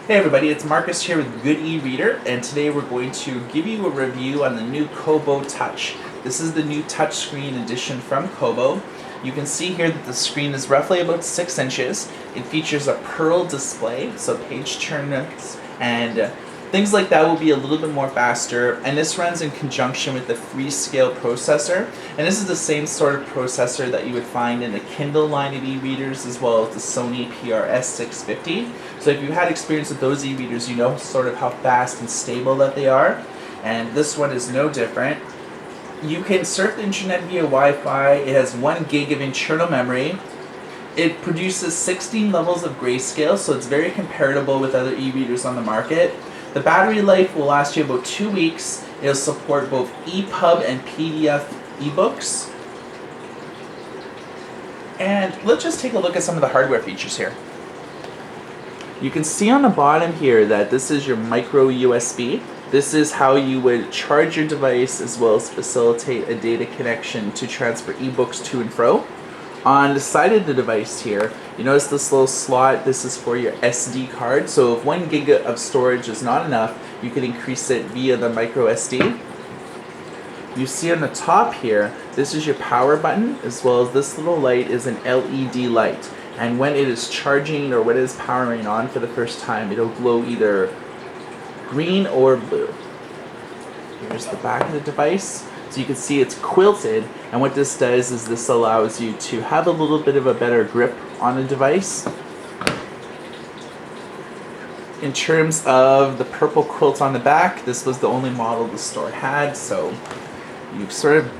Hey everybody, it's Marcus here with Good E-Reader, and today we're going to give you a review on the new Kobo Touch. This is the new touchscreen edition from Kobo. You can see here that the screen is roughly about 6 inches. It features a pearl display, so page turns and things like that will be a little bit more faster, and this runs in conjunction with the Freescale processor, and this is the same sort of processor that you would find in the Kindle line of e-readers as well as the Sony PRS 650. So if you've had experience with those e-readers, you know sort of how fast and stable that they are, and this one is no different. You can surf the internet via Wi-Fi. It has 1 gig of internal memory. It produces 16 levels of grayscale, so it's very comparable with other e-readers on the market. The battery life will last you about 2 weeks. It'll support both EPUB and PDF ebooks. And let's just take a look at some of the hardware features here. You can see on the bottom here that this is your micro USB. This is how you would charge your device as well as facilitate a data connection to transfer ebooks to and fro. On the side of the device here, you notice this little slot. This is for your SD card. So if 1 gig of storage is not enough, you can increase it via the micro SD. You see on the top here, this is your power button, as well as this little light is an LED light. And when it is charging or when it is powering on for the first time, it'll glow either green or blue. Here's the back of the device. So you can see it's quilted, and what this does is this allows you to have a little bit of a better grip on the device. In terms of the purple quilt on the back, this was the only model the store had, so you sort of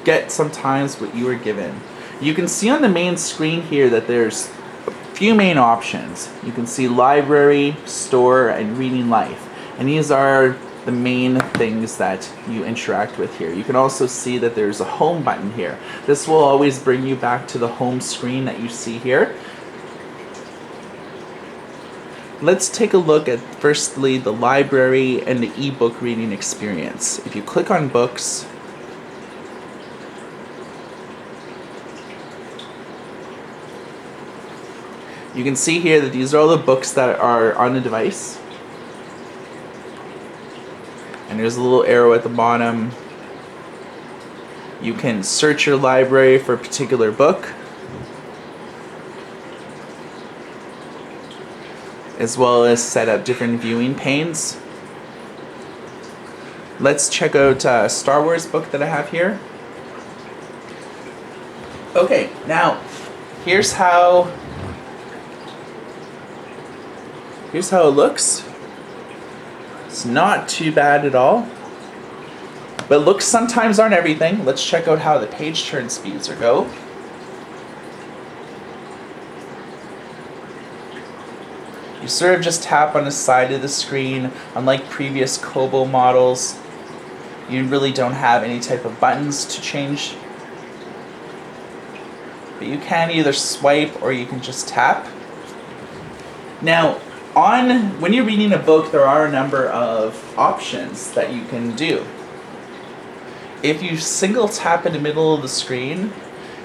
get sometimes what you were given. You can see on the main screen here that there's a few main options. You can see library, store, and reading life, and these are the main things that you interact with here. You can also see that there's a home button here. This will always bring you back to the home screen that you see here. Let's take a look at firstly the library and the ebook reading experience. If you click on books, you can see here that these are all the books that are on the device. And there's a little arrow at the bottom. You can search your library for a particular book, as well as set up different viewing panes. Let's check out a Star Wars book that I have here. Okay, now here's how it looks. It's not too bad at all, but looks sometimes aren't everything. Let's check out how the page turn speeds go. You sort of just tap on the side of the screen. Unlike previous Kobo models, you really don't have any type of buttons to change, but you can either swipe or you can just tap. Now, when you're reading a book, there are a number of options that you can do. If you single tap in the middle of the screen,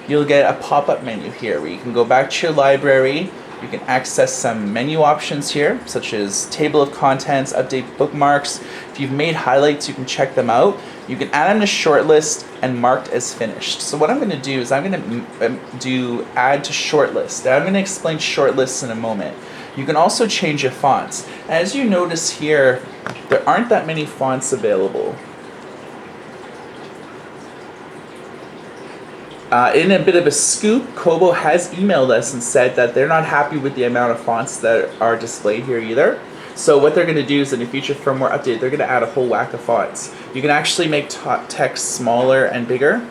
you'll get a pop-up menu here where you can go back to your library. You can access some menu options here, such as table of contents, update bookmarks. If you've made highlights, you can check them out. You can add them to shortlist and marked as finished. So what I'm going to do is I'm going to do add to shortlist. I'm going to explain shortlists in a moment. You can also change your fonts. As you notice here, there aren't that many fonts available. In a bit of a scoop, Kobo has emailed us and said that they're not happy with the amount of fonts that are displayed here either. So what they're going to do is in the future firmware update, they're going to add a whole whack of fonts. You can actually make text smaller and bigger.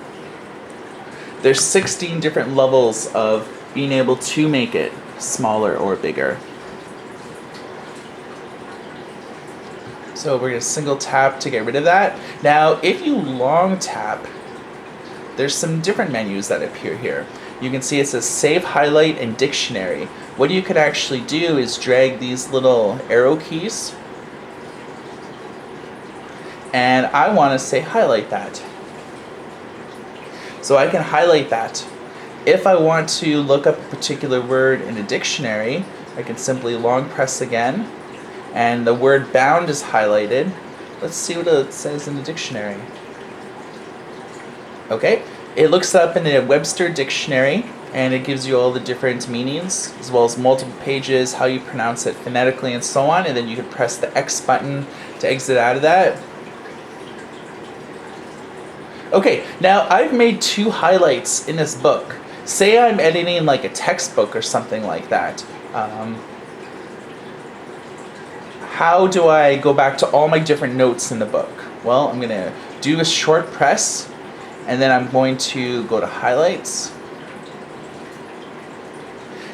There's 16 different levels of being able to make it smaller or bigger. So we're going to single tap to get rid of that. Now, if you long tap, there's some different menus that appear here. You can see it says Save, Highlight, and Dictionary. What you could actually do is drag these little arrow keys, and I want to say highlight that. So I can highlight that. If I want to look up a particular word in a dictionary, I can simply long press again, and the word bound is highlighted. Let's see what it says in the dictionary. Okay, it looks up in the Webster dictionary, and it gives you all the different meanings, as well as multiple pages, how you pronounce it phonetically, and so on. And then you can press the X button to exit out of that. Okay, now I've made 2 highlights in this book. Say I'm editing like a textbook or something like that. How do I go back to all my different notes in the book? Well, I'm going to do a short press, and then I'm going to go to highlights.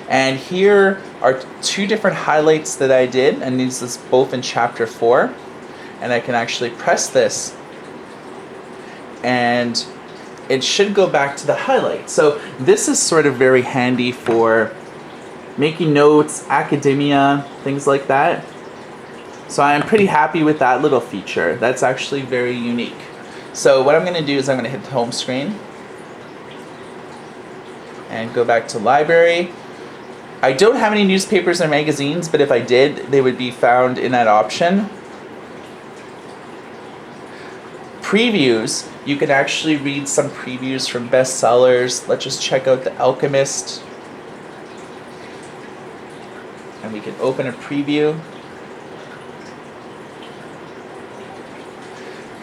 And here are 2 different highlights that I did, and these is both in chapter 4. And I can actually press this, and it should go back to the highlight. So this is sort of very handy for making notes, academia, things like that. So I'm pretty happy with that little feature. That's actually very unique. So what I'm going to do is I'm going to hit the home screen and go back to library. I don't have any newspapers or magazines, but if I did, they would be found in that option. Previews, you can actually read some previews from bestsellers. Let's just check out The Alchemist. And we can open a preview.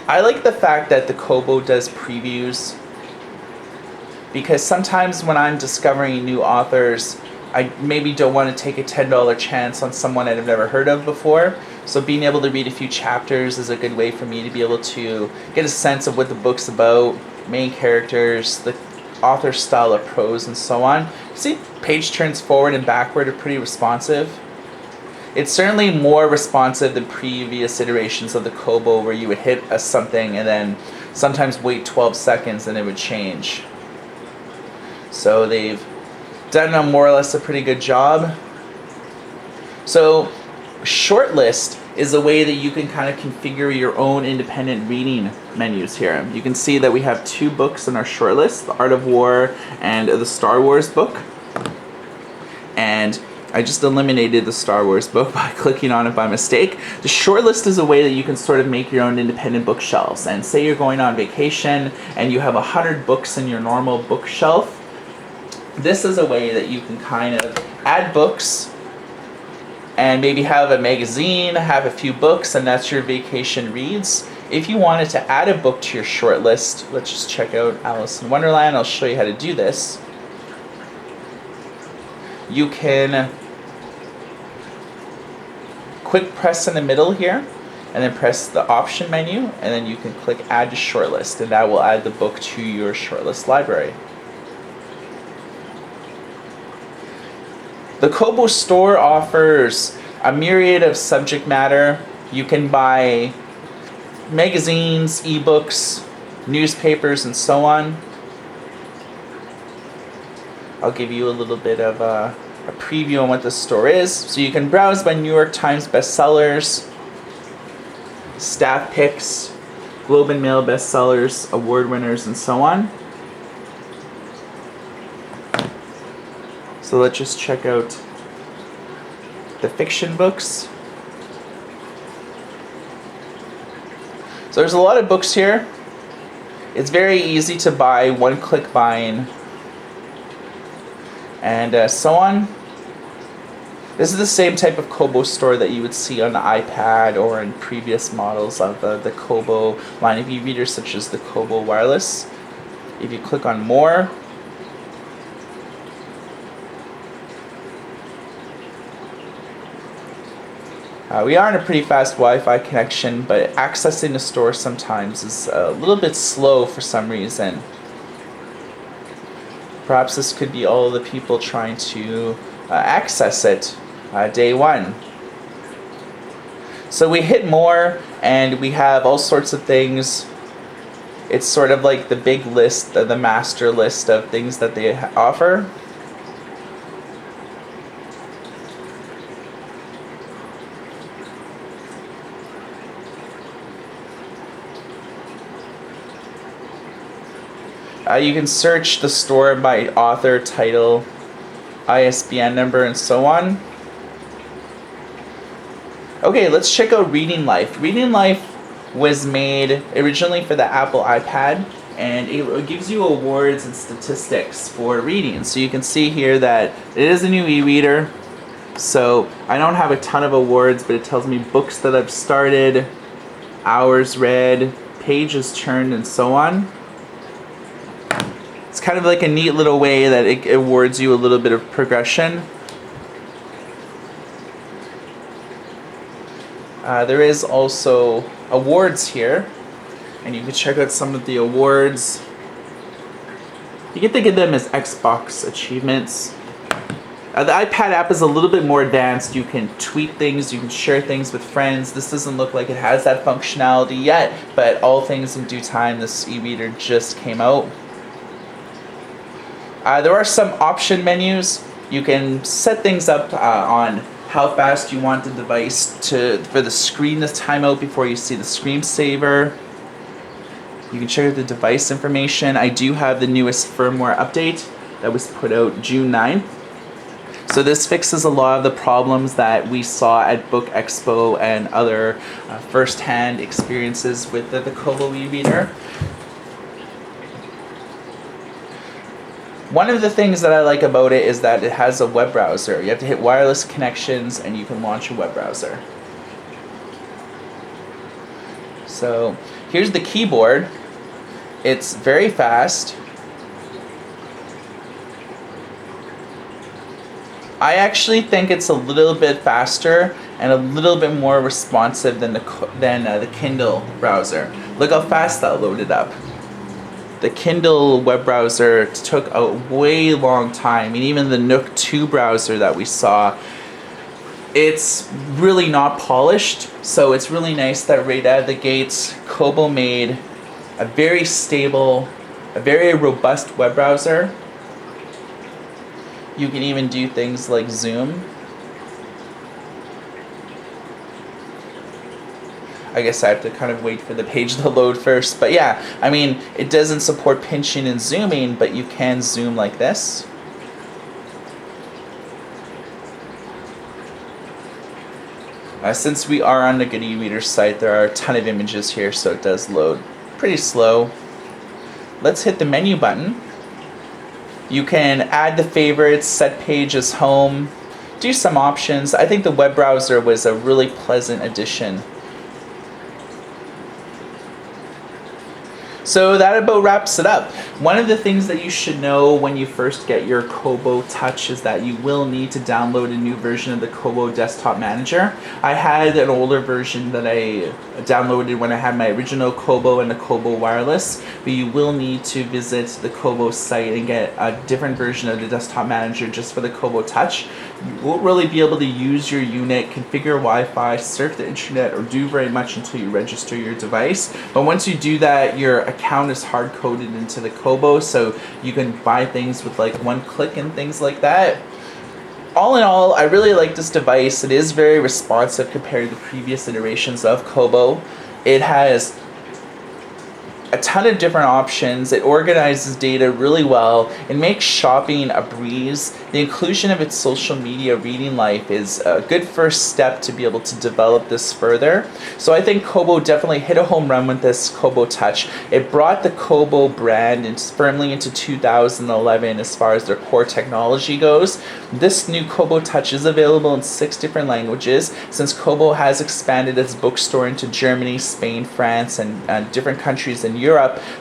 I like the fact that the Kobo does previews, because sometimes when I'm discovering new authors, I maybe don't want to take a $10 chance on someone I've never heard of before. So being able to read a few chapters is a good way for me to be able to get a sense of what the book's about, main characters, the author's style of prose, and so on. See, page turns forward and backward are pretty responsive. It's certainly more responsive than previous iterations of the Kobo, where you would hit a something and then sometimes wait 12 seconds and it would change. So they've done a more or less a pretty good job. So shortlist is a way that you can kind of configure your own independent reading menus here. You can see that we have 2 books in our shortlist, The Art of War and the Star Wars book. And I just eliminated the Star Wars book by clicking on it by mistake. The shortlist is a way that you can sort of make your own independent bookshelves. And say you're going on vacation and you have 100 books in your normal bookshelf. This is a way that you can kind of add books and maybe have a magazine, have a few books, and that's your vacation reads. If you wanted to add a book to your shortlist, let's just check out Alice in Wonderland. I'll show you how to do this. You can quick press in the middle here, and then press the option menu, and then you can click add to shortlist, and that will add the book to your shortlist library. The Kobo store offers a myriad of subject matter. You can buy magazines, ebooks, newspapers, and so on. I'll give you a little bit of a preview on what the store is. So you can browse by New York Times bestsellers, staff picks, Globe and Mail bestsellers, award winners, and so on. So let's just check out the fiction books. So there's a lot of books here. It's very easy to buy, one-click buying, and so on. This is the same type of Kobo store that you would see on the iPad or in previous models of the Kobo line of e-readers, such as the Kobo Wireless. If you click on more, we are on a pretty fast Wi-Fi connection, but accessing the store sometimes is a little bit slow for some reason. Perhaps this could be all the people trying to access it day one. So we hit more, and we have all sorts of things. It's sort of like the big list, the master list of things that they offer. You can search the store by author, title, ISBN number, and so on. Okay, let's check out Reading Life. Reading Life was made originally for the Apple iPad, and it gives you awards and statistics for reading. So you can see here that it is a new e-reader. So I don't have a ton of awards, but it tells me books that I've started, hours read, pages turned, and so on. It's kind of like a neat little way that it awards you a little bit of progression. There is also awards here, and you can check out some of the awards. You can think of them as Xbox achievements. The iPad app is a little bit more advanced. You can tweet things, you can share things with friends. This doesn't look like it has that functionality yet, but all things in due time. This e-reader just came out. There are some option menus. You can set things up on how fast you want the device for the screen to time out before you see the screensaver. You can check out the device information. I do have the newest firmware update that was put out June 9th. So this fixes a lot of the problems that we saw at Book Expo and other first-hand experiences with the Kobo e-reader. One of the things that I like about it is that it has a web browser. You have to hit wireless connections and you can launch a web browser. So here's the keyboard. It's very fast. I actually think it's a little bit faster and a little bit more responsive than the Kindle browser. Look how fast that loaded up. The Kindle web browser took a way long time, and even the Nook 2 browser that we saw, it's really not polished. So it's really nice that right out of the gates, Kobo made a very stable, a very robust web browser. You can even do things like Zoom. I guess I have to kind of wait for the page to load first. But yeah, I mean, it doesn't support pinching and zooming, but you can zoom like this. Since we are on the Good e-reader site, there are a ton of images here, so it does load pretty slow. Let's hit the menu button. You can add the favorites, set page as home, do some options. I think the web browser was a really pleasant addition. So that about wraps it up. One of the things that you should know when you first get your Kobo Touch is that you will need to download a new version of the Kobo Desktop Manager. I had an older version that I downloaded when I had my original Kobo and the Kobo Wireless, but you will need to visit the Kobo site and get a different version of the Desktop Manager just for the Kobo Touch. You won't really be able to use your unit, configure Wi-Fi, surf the internet, or do very much until you register your device. But once you do that, your account is hard-coded into the Kobo, so you can buy things with like one click and things like that. All in all, I really like this device. It is very responsive compared to the previous iterations of Kobo. It has a ton of different options. It organizes data really well. It makes shopping a breeze. The inclusion of its social media Reading Life is a good first step to be able to develop this further. So I think Kobo definitely hit a home run with this Kobo Touch. It brought the Kobo brand firmly into 2011 as far as their core technology goes. This new Kobo Touch is available in 6 different languages. Since Kobo has expanded its bookstore into Germany, Spain, France, and different countries in Europe,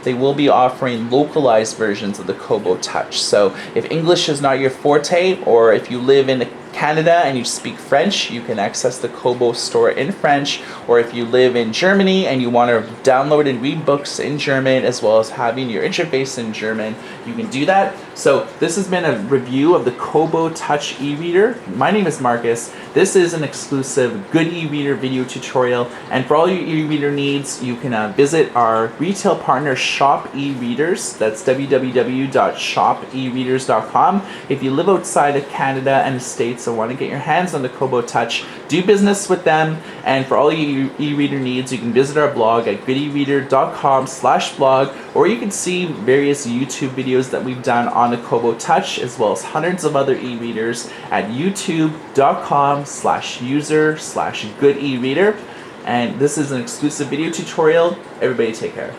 they will be offering localized versions of the Kobo Touch. So if English is not your forte, or if you live in Canada and you speak French, you can access the Kobo store in French. Or if you live in Germany and you want to download and read books in German as well as having your interface in German, you can do that. So this has been a review of the Kobo Touch e-reader. My name is Marcus. This is an exclusive Good e-reader video tutorial, and for all your e-reader needs, you can visit our retail partner Shop e-readers. That's www.shopereaders.com. If you live outside of Canada and the States and want to get your hands on the Kobo Touch, do business with them. And for all you e-reader needs, you can visit our blog at goodereader.com/blog, or you can see various YouTube videos that we've done on the Kobo Touch, as well as hundreds of other e-readers at youtube.com/user/goodereader. And this is an exclusive video tutorial. Everybody take care.